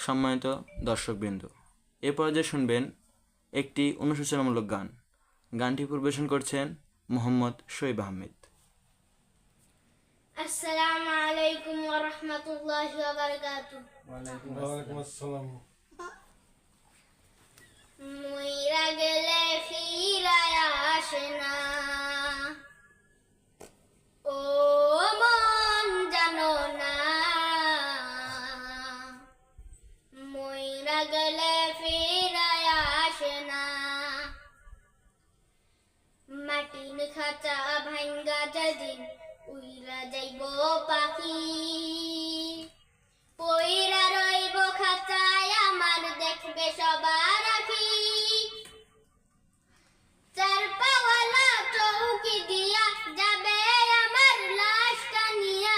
সম্মানিত দর্শকবৃন্দ, এ পর্যায়ে শুনবেন একটি অনুশোচনামূলক গান। গানটি পরিবেশন করছেন মোহাম্মদ শোয়েব আহমেদ। আসসালামু আলাইকুম ওয়া রাহমাতুল্লাহি ওয়া বারাকাতুহু। ওয়ালাইকুম আসসালাম। মইরা গেলে ফিরায়া আসে না, ও মন জানো না। মইরা গেলে ফিরায়া আসে না, মাটির খাঁচা ভাঙ্গা যেদিন উইরা যাইব পাখি। পইরা রইব খাঁচায় আমার দেখবে সবার আখি। চার পাওয়ালা চৌকি দিয়া যাবে আমার লাশটা নিয়া,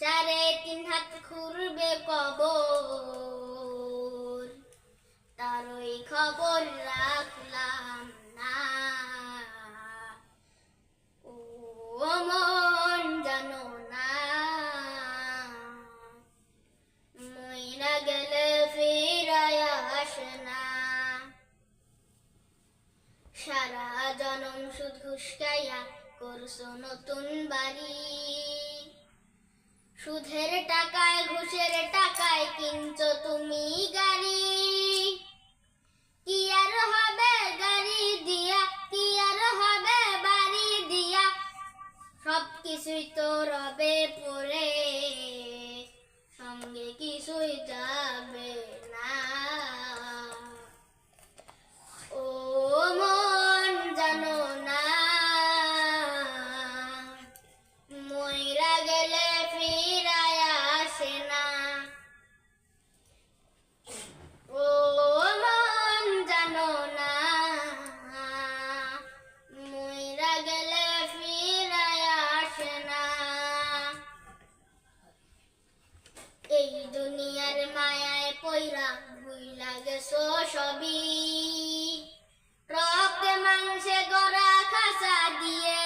3.5 হাত খুঁড়বে কবর, তারই খবর রাখলাম না। ও মন জানো না, মইরা গেলে ফিরায়া আসে না। সারা জনম সুদ ঘুষ খাইয়া করছো নতুন বাড়ি, সুদের টাকায় ঘুষের টাকায় কিনছো তুমি গাড়ি। কি আর হবে গাড়ি দিয়া, কি আর হবে বাড়ি দিয়া, সবকিছুই তো রবে পড়ে, সঙ্গে কিছুই যাবে না। ও মন জানো না, মইরা গেলে ফিরায়া আসে না। ও মন জানো না, মইরা গেলে ফিরায়া আসে না। এই দুনিয়ার মায়ায় পইরা ভুইলা গেছো সবই, রক্তে মাংসে গড়া খাঁচা দিয়ে